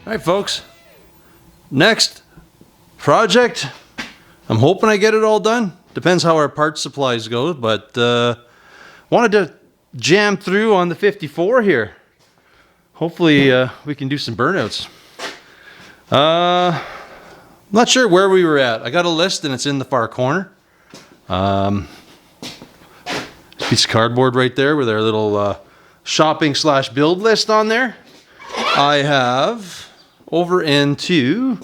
Alright folks, next project. I'm hoping I get it all done. Depends how our parts supplies go, but wanted to jam through on the 54 here. Hopefully we can do some burnouts. Not sure where we were at. I got a list and it's in the far corner. Piece of cardboard right there with our little shopping / build list on there. I have over into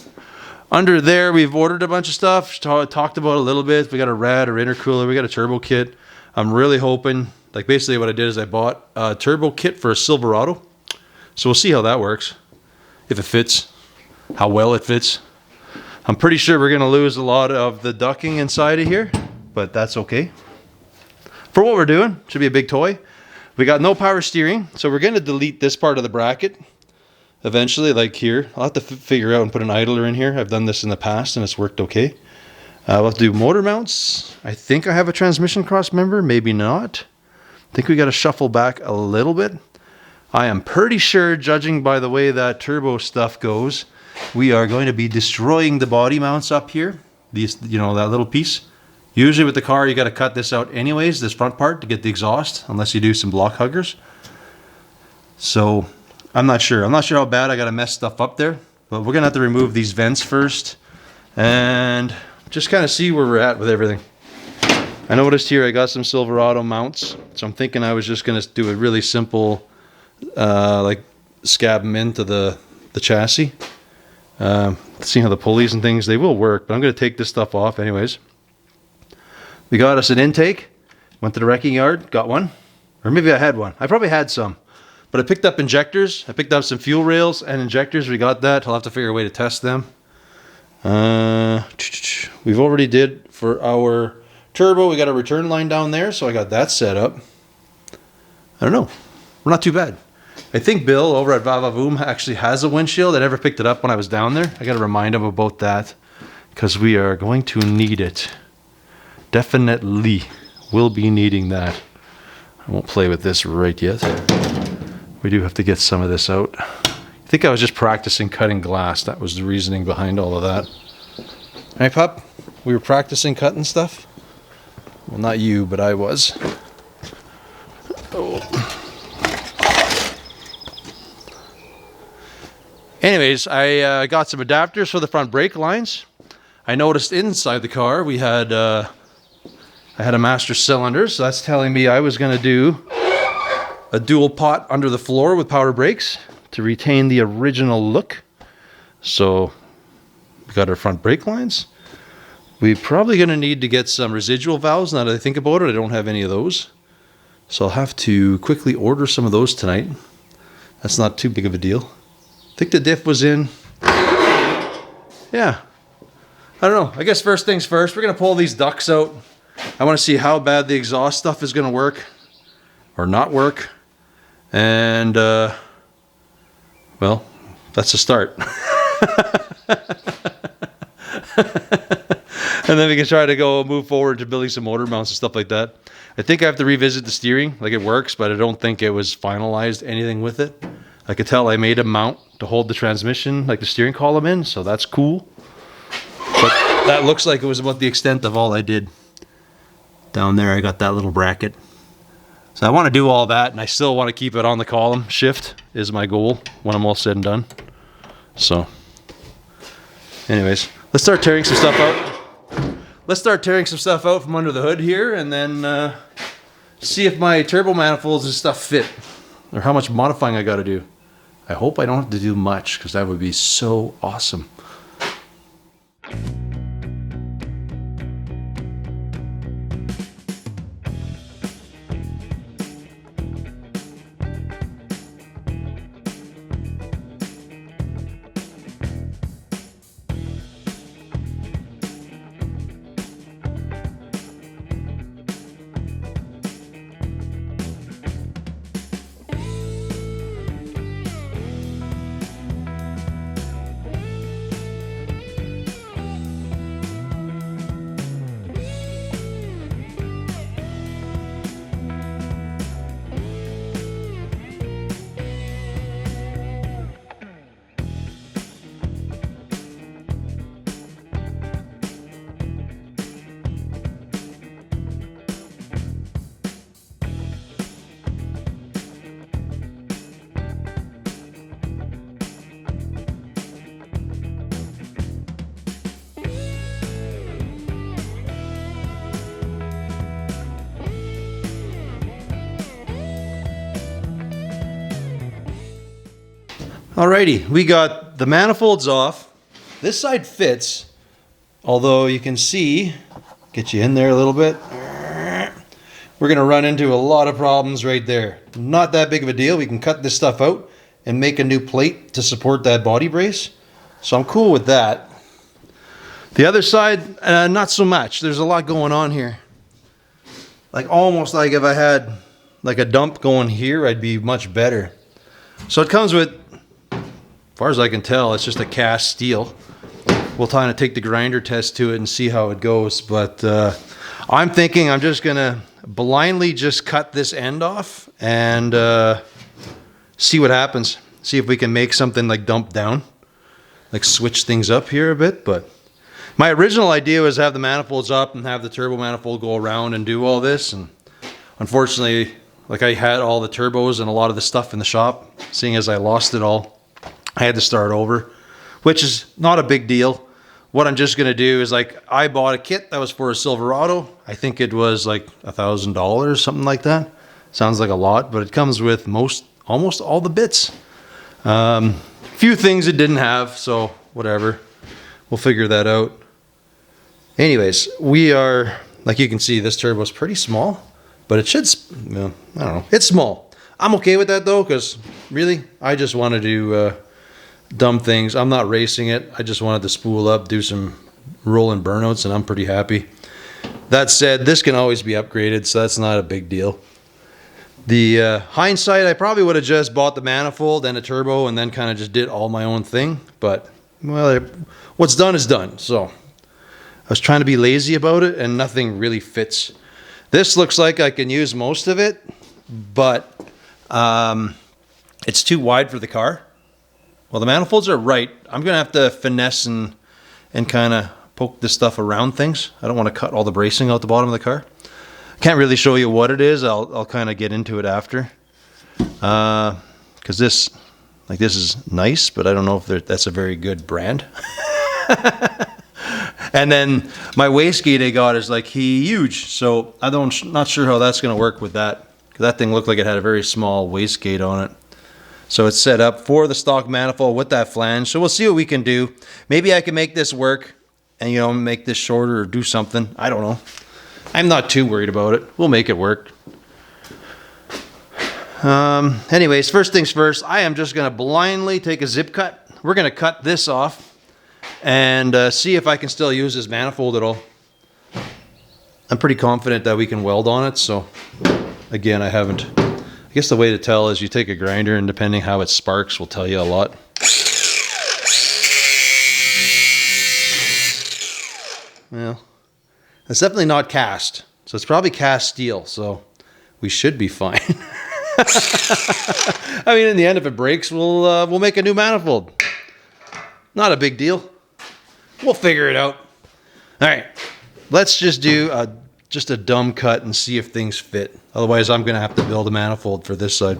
under there. We've ordered a bunch of stuff. Talked about a little bit. We got a rad or intercooler. We got a turbo kit. I'm really hoping, like basically what I did is I bought a turbo kit for a Silverado. So we'll see how that works. If it fits, how well it fits. I'm pretty sure we're gonna lose a lot of the ducking inside of here, but that's okay. For what we're doing, should be a big toy. We got no power steering, so we're gonna delete this part of the bracket eventually, like here. I'll have to figure out and put an idler in here. I've done this in the past and it's worked okay. We'll have to do motor mounts. I think I have a transmission cross member, maybe not. I think we got to shuffle back a little bit. I am pretty sure, judging by the way that turbo stuff goes, we are going to be destroying the body mounts up here. These, you know, that little piece. Usually with the car, you got to cut this out anyways, this front part, to get the exhaust, unless you do some block huggers. So I'm not sure. I'm not sure how bad I got to mess stuff up there, but we're going to have to remove these vents first and just kind of see where we're at with everything. I noticed here I got some Silverado mounts, so I'm thinking I was just going to do a really simple, like scab them into the chassis. See how the pulleys and things, they will work, but I'm going to take this stuff off anyways. We got us an intake, went to the wrecking yard, got one, or maybe I had one. I probably had some, but I picked up injectors. I picked up some fuel rails and injectors. We got that. I'll have to figure a way to test them. We've already did for our turbo. We got a return line down there, so I got that set up. I don't know. We're not too bad. I think Bill over at Vavavoom actually has a windshield. I never picked it up when I was down there. I got to remind him about that because we are going to need it. Definitely will be needing that. I won't play with this right yet. We do have to get some of this out. I think I was just practicing cutting glass. That was the reasoning behind all of that. Hey, pup, we were practicing cutting stuff. Well, not you, but I was. Oh. Anyways, I got some adapters for the front brake lines. I noticed inside the car we had I had a master cylinder, so that's telling me I was going to do a dual pot under the floor with power brakes to retain the original look. So we got our front brake lines. We're probably going to need to get some residual valves. Now that I think about it, I don't have any of those. So I'll have to quickly order some of those tonight. That's not too big of a deal. I think the diff was in. Yeah. I don't know. I guess first things first, we're going to pull these ducts out. I want to see how bad the exhaust stuff is going to work or not work. And, well, that's a start. And then we can try to move forward to building some motor mounts and stuff like that. I think I have to revisit the steering. Like, it works, but I don't think it was finalized anything with it. I could tell I made a mount to hold the transmission, like the steering column in, so that's cool. But that looks like it was about the extent of all I did. Down there I got that little bracket. So I want to do all that, and I still want to keep it on the column. Shift is my goal when I'm all said and done. So anyways, let's start tearing some stuff out. Let's start tearing some stuff out from under the hood here, and then see if my turbo manifolds and stuff fit, or how much modifying I got to do. I hope I don't have to do much, because that would be so awesome. Alrighty, we got the manifolds off. This side fits, although you can see, get you in there a little bit. We're gonna run into a lot of problems right there. Not that big of a deal. We can cut this stuff out and make a new plate to support that body brace. So I'm cool with that. The other side, not so much. There's a lot going on here. Like almost like if I had like a dump going here, I'd be much better. So it comes with, as far as I can tell, it's just a cast steel. We'll kind of take the grinder test to it and see how it goes. But I'm thinking I'm just gonna blindly just cut this end off and see what happens. See if we can make something like dump down, like switch things up here a bit. But my original idea was have the manifolds up and have the turbo manifold go around and do all this. And unfortunately, like I had all the turbos and a lot of the stuff in the shop, seeing as I lost it all, I had to start over, which is not a big deal. What I'm just gonna do is, like, I bought a kit that was for a Silverado. I think it was like $1,000, something like that. Sounds like a lot, but it comes with almost all the bits. Few things it didn't have, so whatever. We'll figure that out. Anyways, we are, like you can see, this turbo is pretty small, but it should, I don't know, it's small. I'm okay with that though, because really, I just wanted to dumb things. I'm not racing it. I just wanted to spool up, do some rolling burnouts, and I'm pretty happy. That said, this can always be upgraded, so that's not a big deal. The hindsight, I probably would have just bought the manifold and a turbo and then kind of just did all my own thing. But, well, what's done is done. So I was trying to be lazy about it, and nothing really fits. This looks like I can use most of it, but it's too wide for the car. Well, the manifolds are right. I'm going to have to finesse and kind of poke this stuff around things. I don't want to cut all the bracing out the bottom of the car. Can't really show you what it is. I'll kind of get into it after. Because this is nice, but I don't know if that's a very good brand. And then my wastegate I got is like huge. So not sure how that's going to work with that. Because that thing looked like it had a very small wastegate on it. So it's set up for the stock manifold with that flange. So we'll see what we can do. Maybe I can make this work and, you know, make this shorter or do something. I don't know. I'm not too worried about it. We'll make it work. Anyways, first things first, I am just going to blindly take a zip cut. We're going to cut this off and see if I can still use this manifold at all. I'm pretty confident that we can weld on it. So again, I haven't. I guess the way to tell is you take a grinder, and depending how it sparks will tell you a lot. Well, it's definitely not cast, so it's probably cast steel, so we should be fine. I mean, in the end, if it breaks, we'll make a new manifold. Not a big deal. We'll figure it out. All right, let's just do just a dumb cut and see if things fit. Otherwise, I'm going to have to build a manifold for this side.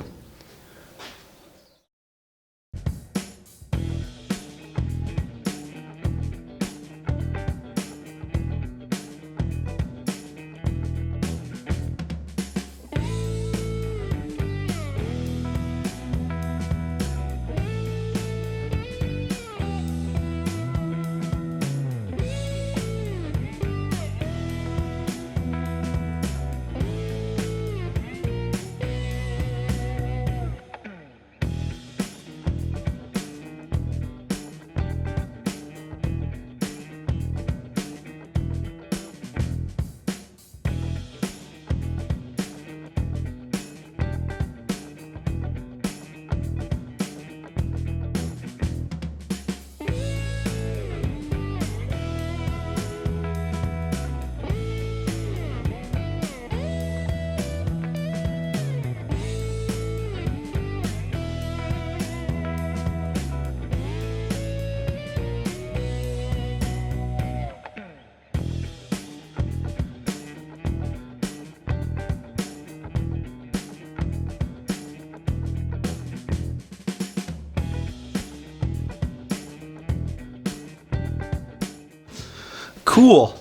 Cool.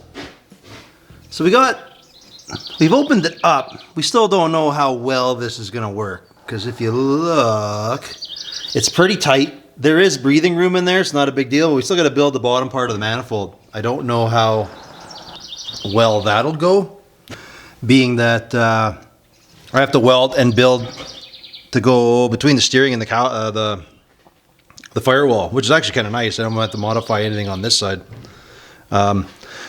So we've opened it up. We still don't know how well this is going to work, because if you look, it's pretty tight. there is breathing room in there. It's not a big deal. But we still got to build the bottom part of the manifold. I don't know how well that'll go, being that I have to weld and build to go between the steering and the firewall, which is actually kind of nice. I don't have to modify anything on this side.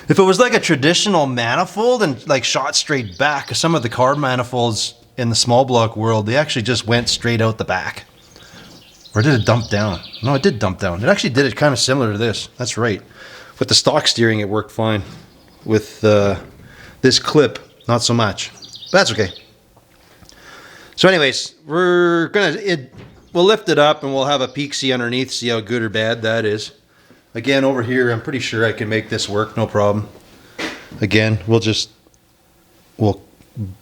If it was like a traditional manifold and like shot straight back, some of the car manifolds in the small block world, they actually just went straight out the back. Or did it dump down? No, it did dump down. It actually did it kind of similar to this. That's right. With the stock steering, it worked fine. With this clip, not so much. But that's okay. So anyways, we'll lift it up and we'll have a peek see underneath, see how good or bad that is. Again, over here, I'm pretty sure I can make this work, no problem. Again, we'll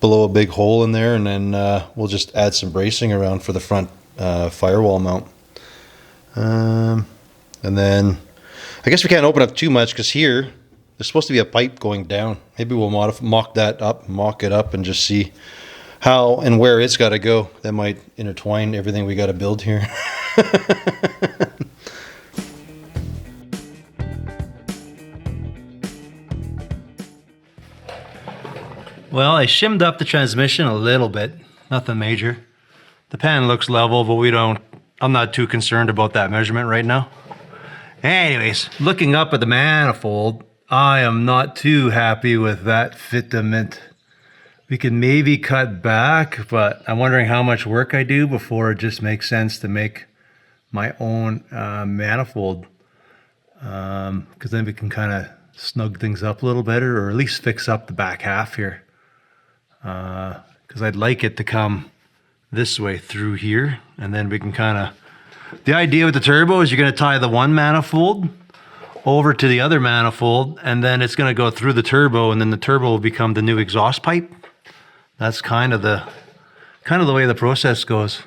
blow a big hole in there, and then we'll just add some bracing around for the front firewall mount. And then I guess we can't open up too much because here there's supposed to be a pipe going down. Maybe we'll mock it up and just see how and where it's got to go. That might intertwine everything we got to build here. Well, I shimmed up the transmission a little bit, nothing major. The pan looks level, but I'm not too concerned about that measurement right now. Anyways, looking up at the manifold, I am not too happy with that fitment. We could maybe cut back, but I'm wondering how much work I do before it just makes sense to make my own manifold. Because then we can kind of snug things up a little better, or at least fix up the back half here. Because I'd like it to come this way through here, and then we can kind of, the idea with the turbo is you're going to tie the one manifold over to the other manifold, and then it's going to go through the turbo, and then the turbo will become the new exhaust pipe. That's kind of the way the process goes.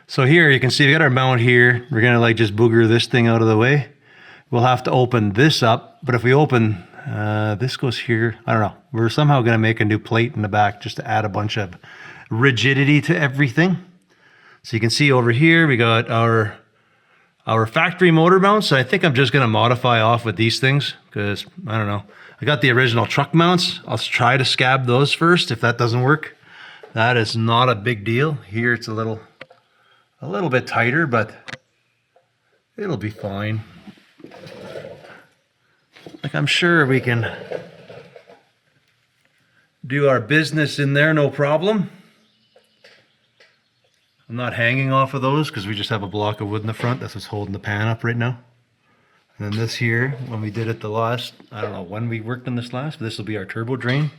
So here you can see we got our mount here. We're going to like just booger this thing out of the way. We'll have to open this up, but if we open this goes here, I don't know. We're somehow going to make a new plate in the back just to add a bunch of rigidity to everything. So you can see over here we got our factory motor mounts. So I think I'm just going to modify off with these things because I don't know. I got the original truck mounts. I'll try to scab those first. If that doesn't work, that is not a big deal. Here it's a little bit tighter, but it'll be fine. Like, I'm sure we can do our business in there, no problem. I'm not hanging off of those because we just have a block of wood in the front. That's what's holding the pan up right now. And then this here, when we did it the last, I don't know when we worked on this last, but this will be our turbo drain.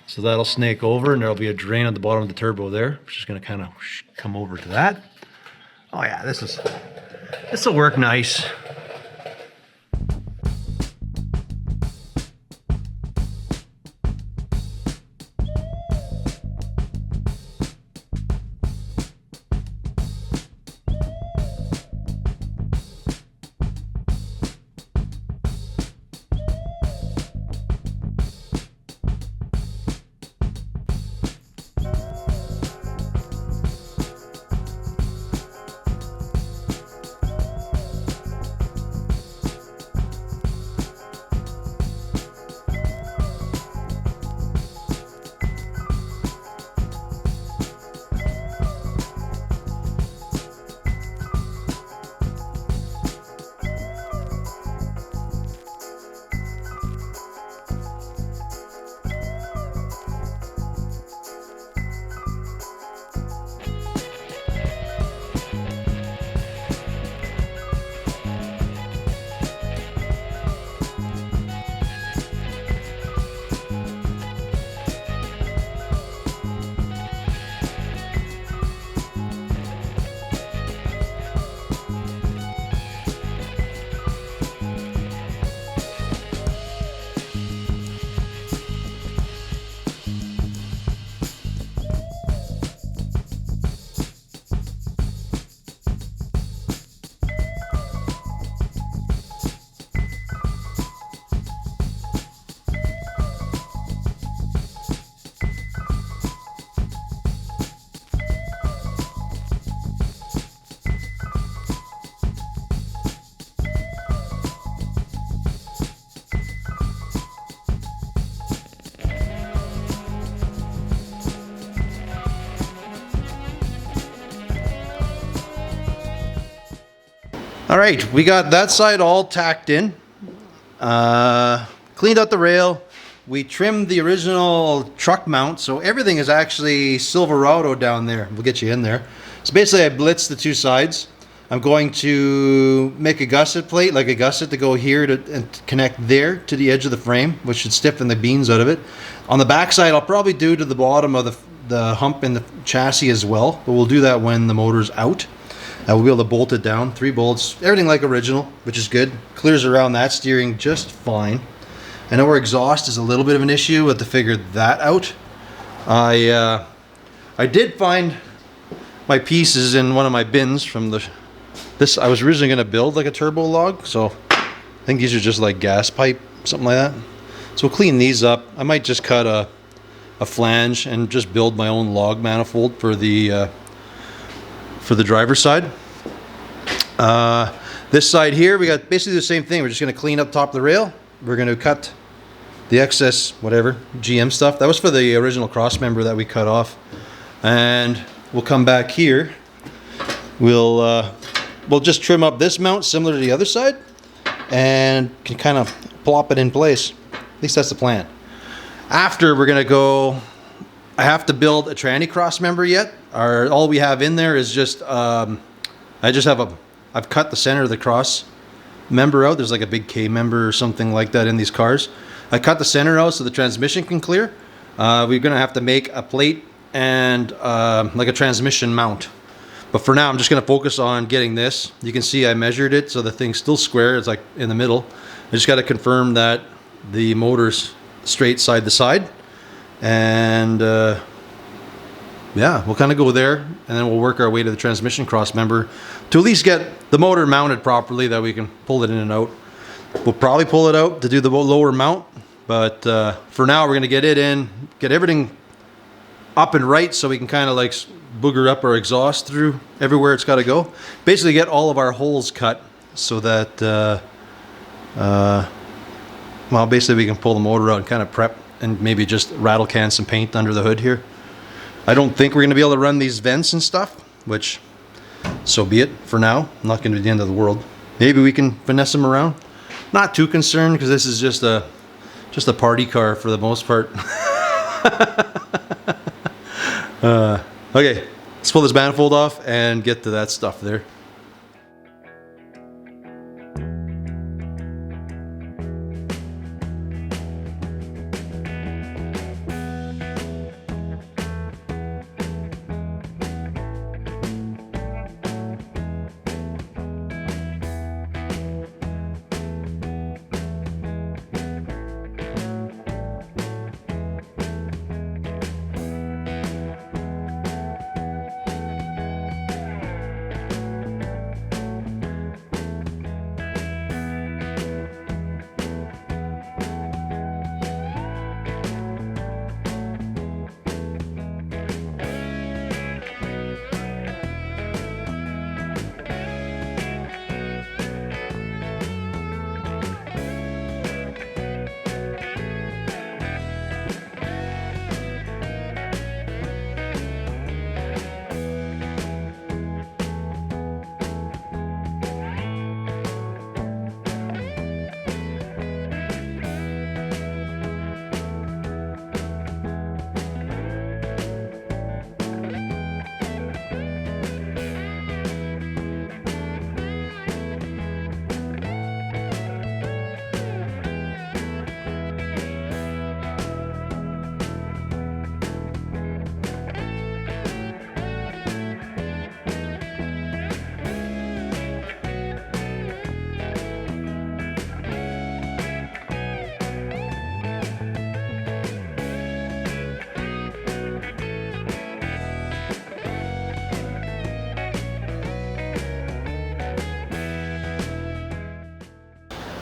So that'll snake over and there'll be a drain at the bottom of the turbo there, which is going to kind of come over to that. Oh yeah, this will work nice. All right, we got that side all tacked in. Cleaned out the rail. We trimmed the original truck mount, so everything is actually Silverado down there. We'll get you in there. So basically I blitzed the two sides. I'm going to make a gusset plate, like a gusset to go here and connect there to the edge of the frame, which should stiffen the beans out of it. On the back side, I'll probably do to the bottom of the hump in the chassis as well, but we'll do that when the motor's out. We'll be able to bolt it down, 3 bolts, everything like original, which is good. Clears around that steering just fine. I know our exhaust is a little bit of an issue. We'll have to figure that out. I did find my pieces in one of my bins from this. I was originally going to build like a turbo log, so I think these are just like gas pipe, something like that. So we'll clean these up. I might just cut a flange and just build my own log manifold for the driver's side. This side here, we got basically the same thing. We're just going to clean up top of the rail. We're going to cut the excess, whatever, GM stuff. That was for the original cross member that we cut off. And we'll come back here. We'll just trim up this mount similar to the other side and can kind of plop it in place. At least that's the plan. After, we're going to go, I have to build a tranny cross member yet. All we have in there is just, I've cut the center of the cross member out. There's like a big K member or something like that in these cars. I cut the center out so the transmission can clear. We're going to have to make a plate and like a transmission mount. But for now, I'm just going to focus on getting this. You can see I measured it so the thing's still square. It's like in the middle. I just got to confirm that the motor's straight side to side. And yeah, we'll kind of go there, and then we'll work our way to the transmission cross member to at least get the motor mounted properly that we can pull it in and out. We'll probably pull it out to do the lower mount, but for now we're going to get it in, get everything up and right so we can kind of like booger up our exhaust through everywhere it's got to go. Basically get all of our holes cut so that, well, basically we can pull the motor out and kind of prep and maybe just rattle can some paint under the hood here. I don't think we're going to be able to run these vents and stuff, which, so be it for now. Not going to be the end of the world. Maybe we can finesse them around. Not too concerned because this is just a party car for the most part. Okay, let's pull this manifold off and get to that stuff there.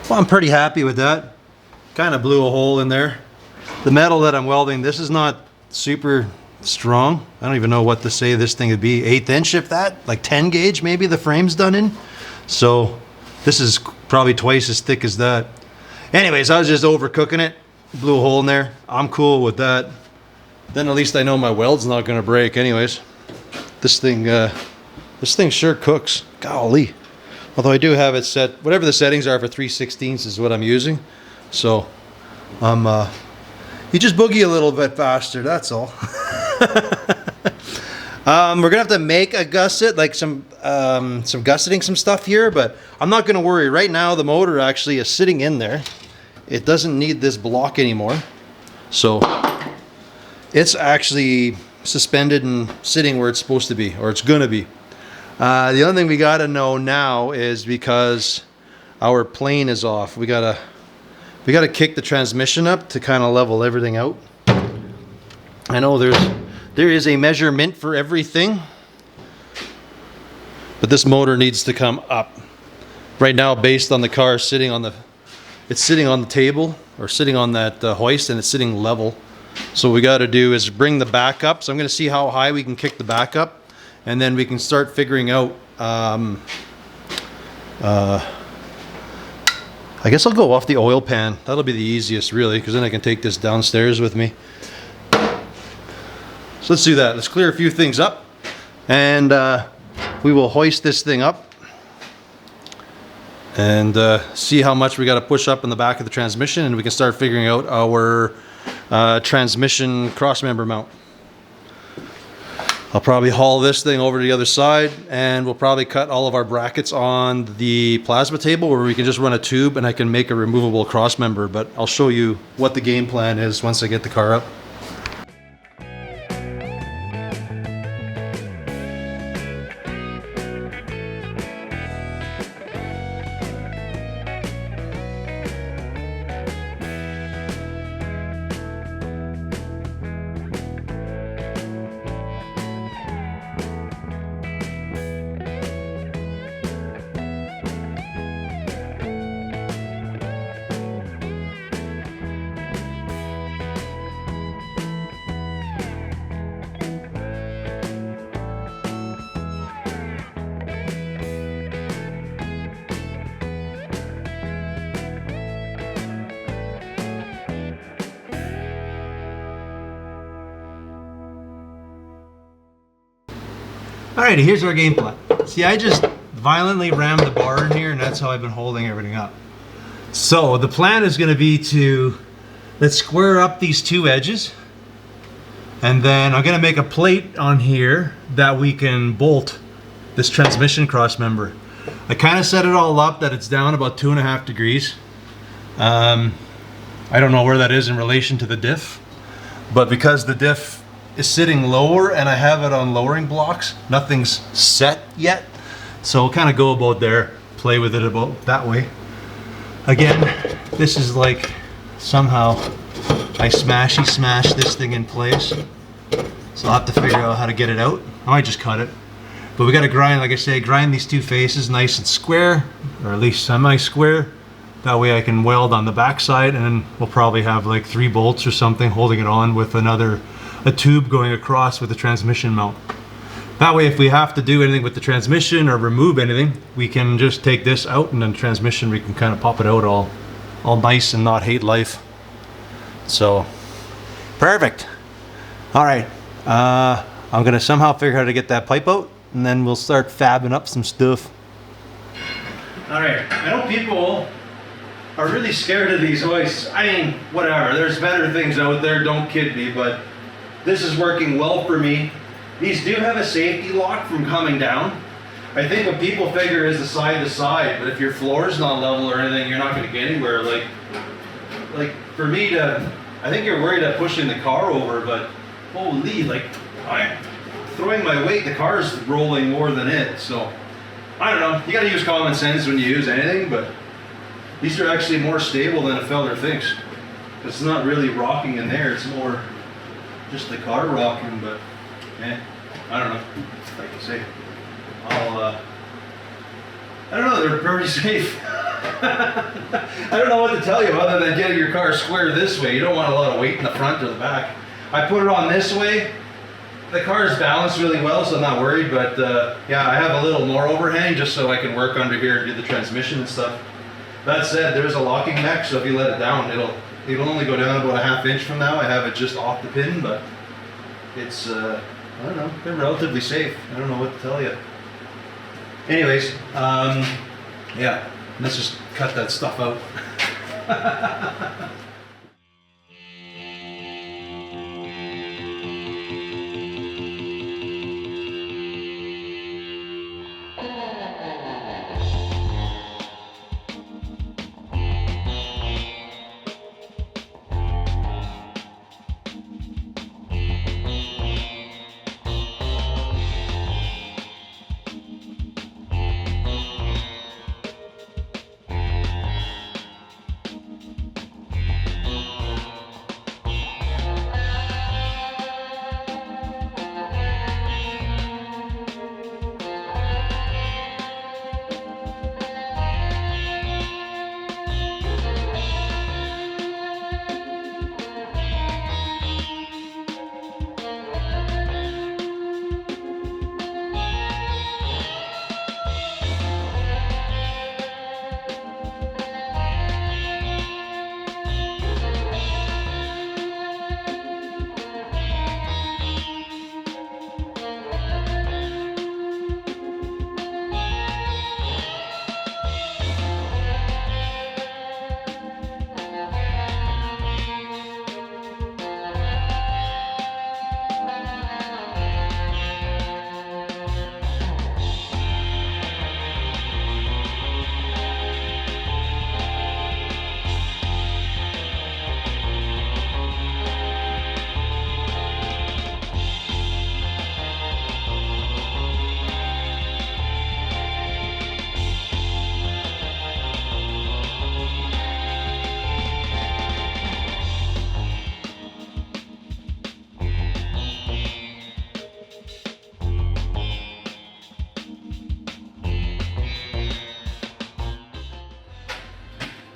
Well, I'm pretty happy with that. Kind of blew a hole in there. The metal that I'm welding, this is not super strong. I don't even know what to say this thing would be. 1/8 inch, if that, like 10 gauge maybe the frame's done in. So this is probably twice as thick as that. Anyways, I was just overcooking it. Blew a hole in there. I'm cool with that. Then at least I know my weld's not gonna break anyways. This thing sure cooks. Golly. Although I do have it set, whatever the settings are for 3/16 is what I'm using. So you just boogie a little bit faster, that's all. We're gonna have to make a gusset, like some gusseting some stuff here, but I'm not gonna worry. Right now the motor actually is sitting in there. It doesn't need this block anymore. So it's actually suspended and sitting where it's supposed to be, or it's gonna be. The only thing we gotta know now is because our plane is off, we gotta kick the transmission up to kind of level everything out. I know there is a measurement for everything, but this motor needs to come up. Right now, based on the car sitting on the table, or sitting on that hoist, and it's sitting level. So what we got to do is bring the back up. So I'm going to see how high we can kick the back up, and then we can start figuring out. I guess I'll go off the oil pan. That'll be the easiest, really, because then I can take this downstairs with me. So let's do that. Let's clear a few things up, and we will hoist this thing up and see how much we got to push up in the back of the transmission, and we can start figuring out our transmission crossmember mount. I'll probably haul this thing over to the other side, and we'll probably cut all of our brackets on the plasma table where we can just run a tube and I can make a removable crossmember, but I'll show you what the game plan is once I get the car up. Alrighty, here's our game plan. See, I just violently rammed the bar in here, and that's how I've been holding everything up. So the plan is going to be let's square up these two edges, and then I'm going to make a plate on here that we can bolt this transmission cross member. I kind of set it all up that it's down about 2.5 degrees. I don't know where that is in relation to the diff, but because the diff is sitting lower and I have it on lowering blocks, nothing's set yet, so we'll kind of go about there, play with it about that way. Again, this is like somehow I smash this thing in place, so I'll have to figure out how to get it out. I might just cut it, but we got to grind, like I say, grind these two faces nice and square, or at least semi-square. That way I can weld on the back side, and we'll probably have like 3 bolts or something holding it on with a tube going across with the transmission mount. That way if we have to do anything with the transmission or remove anything, we can just take this out, and then transmission we can kind of pop it out all nice and not hate life. So perfect. All right, I'm gonna somehow figure out how to get that pipe out, and then we'll start fabbing up some stuff. All right, I know people are really scared of these hoists. I mean, whatever, there's better things out there, don't kid me, but this is working well for me. These do have a safety lock from coming down. I think what people figure is the side to side, but if your floor is not level or anything, you're not going to get anywhere. Like for me I think you're worried about pushing the car over, but holy, like I'm throwing my weight, the car's rolling more than it. So I don't know, you got to use common sense when you use anything, but these are actually more stable than a feller thinks. It's not really rocking in there, it's more just the car rocking, but I don't know. Like I say, I don't know, they're pretty safe. I don't know what to tell you other than getting your car square this way. You don't want a lot of weight in the front or the back. I put it on this way. The car is balanced really well, so I'm not worried, but yeah, I have a little more overhang just so I can work under here and do the transmission and stuff. That said, there's a locking neck, so if you let it down, it'll only go down about a 1/2 inch from now. I have it just off the pin, but it's, I don't know, they're relatively safe. I don't know what to tell you. Anyways, Yeah, let's just cut that stuff out.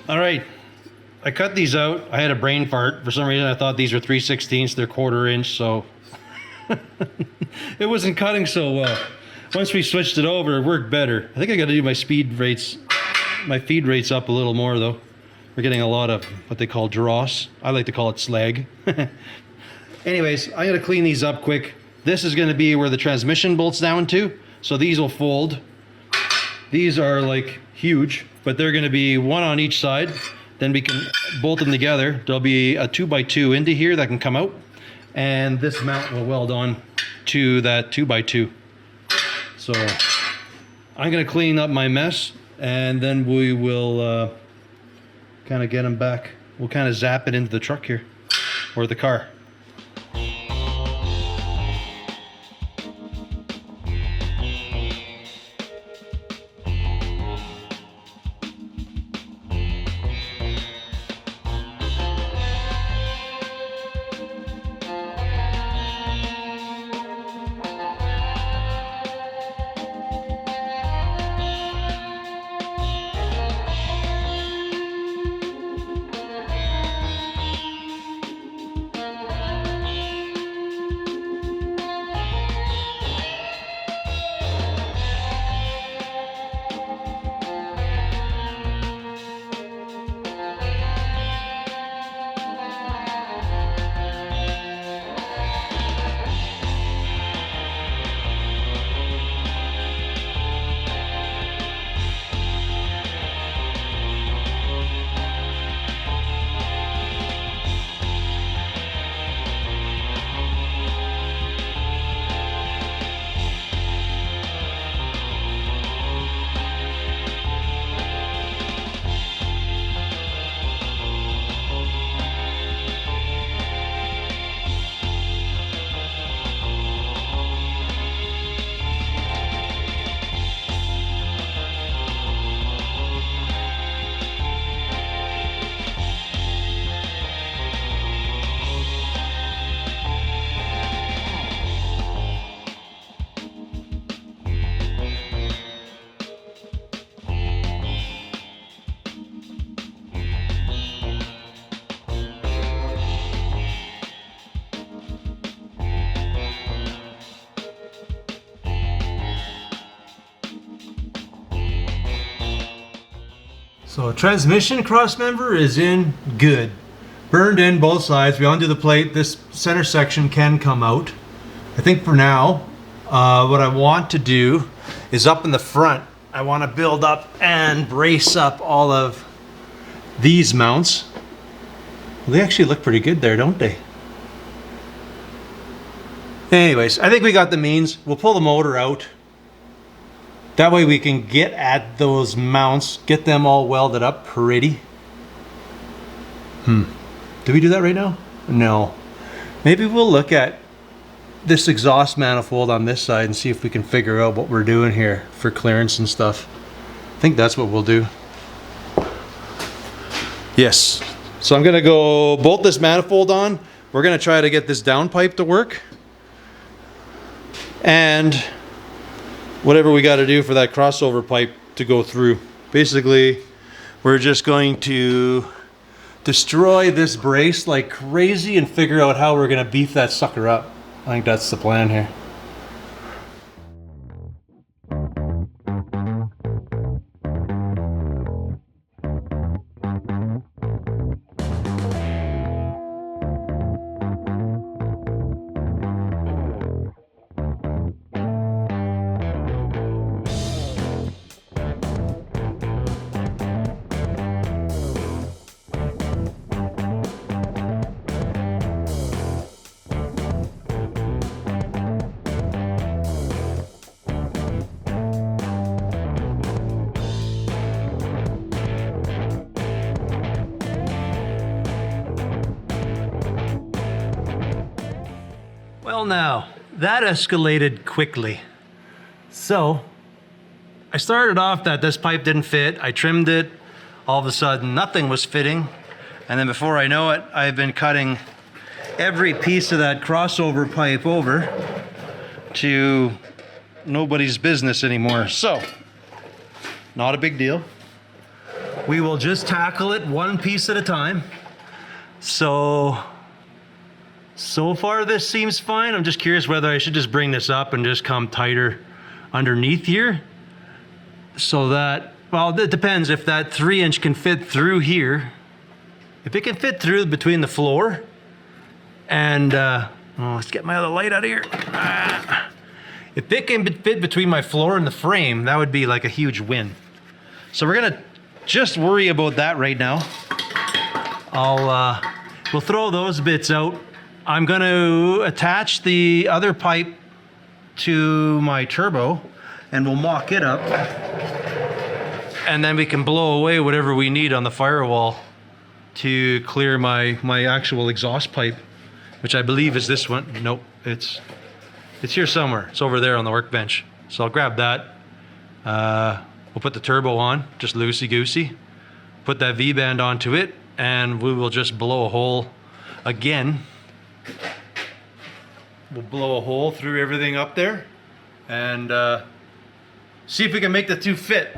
All right, I cut these out. I had a brain fart. For some reason, I thought these were 3/16, they're 1/4 inch, so it wasn't cutting so well. Once we switched it over, it worked better. I think I got to do my feed rates up a little more though. We're getting a lot of what they call dross. I like to call it slag. Anyways, I'm gonna clean these up quick. This is gonna be where the transmission bolts down to. So these will fold. These are like huge, but they're gonna be one on each side. Then we can bolt them together. There'll be a 2x2 into here that can come out. And this mount will weld on to that 2x2. So I'm gonna clean up my mess and then we will kind of get them back. We'll kind of zap it into the truck here, or the car. So transmission cross member is in good. Burned in both sides. We undo the plate. This center section can come out. I think for now, what I want to do is up in the front, I want to build up and brace up all of these mounts. Well, they actually look pretty good there, don't they? Anyways, I think we got the means. We'll pull the motor out. That way we can get at those mounts, get them all welded up pretty. Do we do that right now? No. Maybe we'll look at this exhaust manifold on this side and see if we can figure out what we're doing here for clearance and stuff. I think that's what we'll do. Yes. So I'm gonna go bolt this manifold on. We're gonna try to get this downpipe to work. And whatever we gotta do for that crossover pipe to go through. Basically, we're just going to destroy this brace like crazy and figure out how we're gonna beef that sucker up. I think that's the plan here. Well now, that escalated quickly. So, I started off that this pipe didn't fit, I trimmed it, all of a sudden nothing was fitting, and then before I know it, I've been cutting every piece of that crossover pipe over to nobody's business anymore. So, not a big deal. We will just tackle it one piece at a time. So far this seems fine. I'm just curious whether I should just bring this up and just come tighter underneath here. So that, well, it depends if that 3-inch can fit through here. If it can fit through between the floor and, let's get my other light out of here. If it can fit between my floor and the frame, that would be like a huge win. So we're gonna just worry about that right now. We'll throw those bits out. I'm going to attach the other pipe to my turbo and we'll mock it up. And then we can blow away whatever we need on the firewall to clear my actual exhaust pipe, which I believe is this one. Nope, it's here somewhere. It's over there on the workbench. So I'll grab that. We'll put the turbo on, just loosey-goosey. Put that V-band onto it and we will just blow a hole again. We'll blow a hole through everything up there and see if we can make the two fit.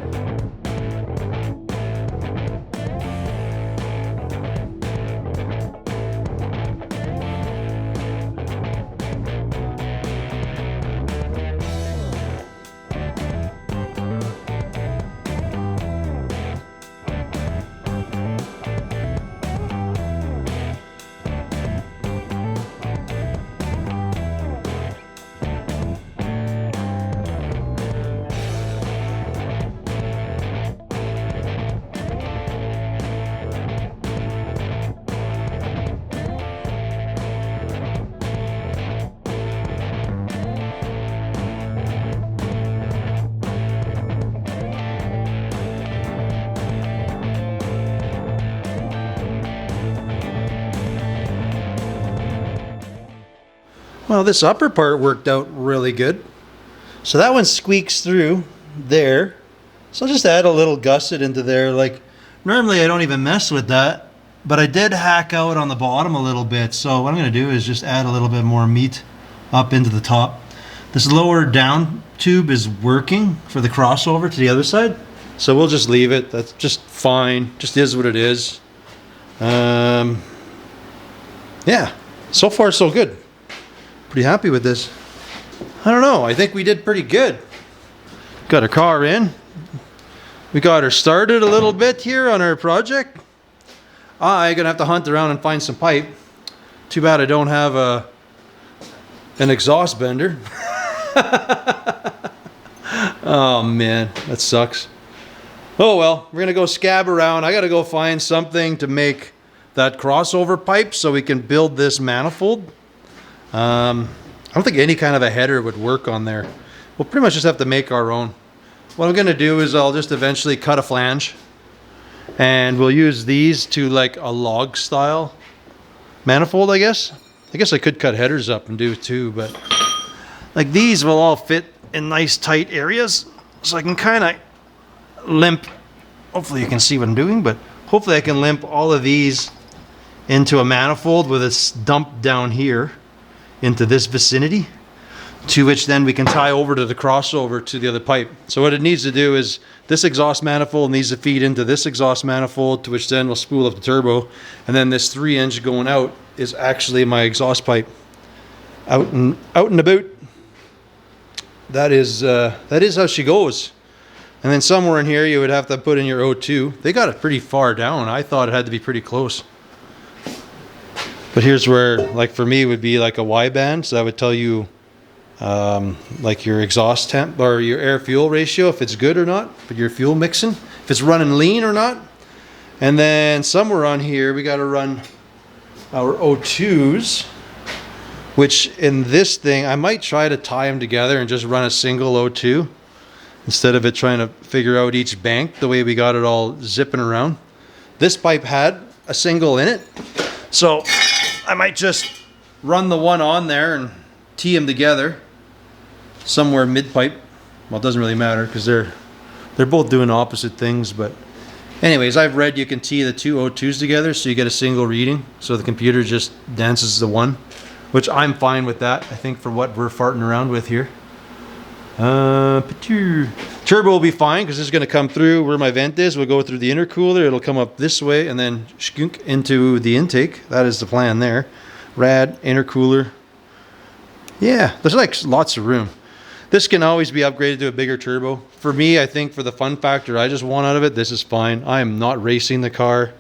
Well, this upper part worked out really good. So that one squeaks through there. So I'll just add a little gusset into there. Like, normally I don't even mess with that, but I did hack out on the bottom a little bit. So what I'm going to do is just add a little bit more meat up into the top. This lower down tube is working for the crossover to the other side. So we'll just leave it. That's just fine. Just is what it is. Yeah, so far so good. Pretty happy with this. I don't know, I think we did pretty good. Got our car in. We got her started a little bit here on our project. I'm gonna have to hunt around and find some pipe. Too bad I don't have an exhaust bender. Oh man, that sucks. Oh well, we're gonna go scab around. I gotta go find something to make that crossover pipe so we can build this manifold. I don't think any kind of a header would work on there. We'll pretty much just have to make our own. What I'm gonna do is I'll just eventually cut a flange, and we'll use these to like a log style manifold, I guess. I guess I could cut headers up and do it too, but like these will all fit in nice tight areas, so I can kind of limp. Hopefully you can see what I'm doing, but hopefully I can limp all of these into a manifold with a dump down here into this vicinity, to which then we can tie over to the crossover to the other pipe. So what it needs to do is this exhaust manifold needs to feed into this exhaust manifold, to which then we'll spool up the turbo, and then this 3-inch going out is actually my exhaust pipe. Out and about. That is how she goes. And then somewhere in here you would have to put in your O2. They got it pretty far down. I thought it had to be pretty close. But here's where, like for me, would be like a Y band. So that would tell you like your exhaust temp or your air fuel ratio, if it's good or not, but your fuel mixing, if it's running lean or not. And then somewhere on here we got to run our O2s, which in this thing I might try to tie them together and just run a single O2 instead of it trying to figure out each bank the way we got it all zipping around. This pipe had a single in it, so I might just run the one on there and tee them together somewhere mid pipe. Well, it doesn't really matter because they're both doing opposite things, but anyways, I've read you can tee the two O2s together so you get a single reading, so the computer just dances the one, which I'm fine with that, I think, for what we're farting around with here. Turbo will be fine because it's going to come through where my vent is. We'll go through the intercooler. It'll come up this way and then skunk into the intake. That is the plan there. Rad, intercooler. Yeah, there's like lots of room. This can always be upgraded to a bigger turbo. For me, I think for the fun factor I just want out of it, this is fine. I am not racing the car.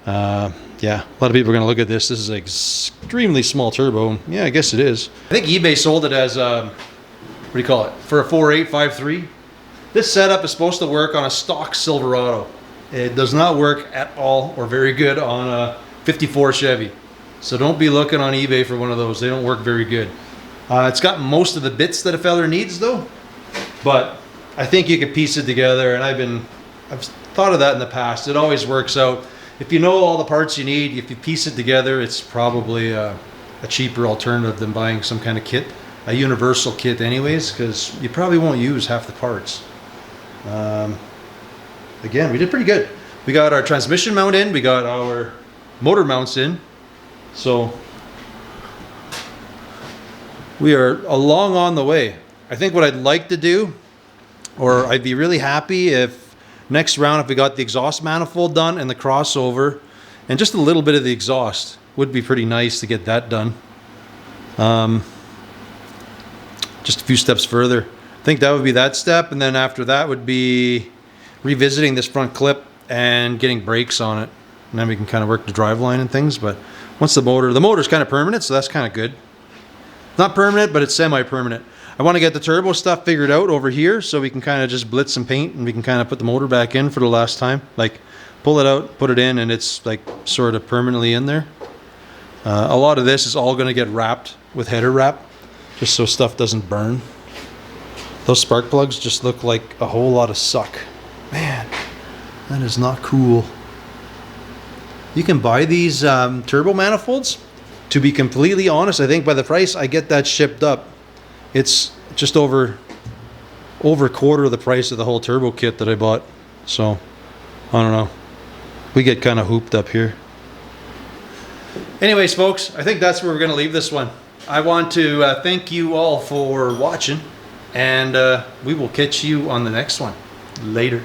Yeah, a lot of people are going to look at this. This is an extremely small turbo. Yeah, I guess it is. I think eBay sold it as, what do you call it? For a 4853. This setup is supposed to work on a stock Silverado. It does not work at all or very good on a 54 Chevy. So don't be looking on eBay for one of those. They don't work very good. It's got most of the bits that a fella needs though, but I think you could piece it together, and I've thought of that in the past. It always works out. If you know all the parts you need, if you piece it together, it's probably a cheaper alternative than buying some kind of kit, a universal kit anyways, because you probably won't use half the parts. Again, we did pretty good. We got our transmission mount in, we got our motor mounts in, so we are along on the way. I think what I'd like to do, or I'd be really happy if next round, if we got the exhaust manifold done and the crossover and just a little bit of the exhaust, would be pretty nice to get that done. Just a few steps further. I think that would be that step, and then after that would be revisiting this front clip and getting brakes on it, and then we can kind of work the driveline and things. But once the motor's kind of permanent, so that's kind of good. Not permanent, but it's semi-permanent. I want to get the turbo stuff figured out over here so we can kind of just blitz some paint and we can kind of put the motor back in for the last time. Like pull it out, put it in, and it's like sort of permanently in there. A lot of this is all going to get wrapped with header wrap just so stuff doesn't burn. Those spark plugs just look like a whole lot of suck. Man, that is not cool. You can buy these turbo manifolds. To be completely honest, I think by the price I get that shipped up, it's just over a quarter of the price of the whole turbo kit that I bought. So, I don't know. We get kind of hooped up here. Anyways, folks, I think that's where we're going to leave this one. I want to thank you all for watching, and we will catch you on the next one. Later.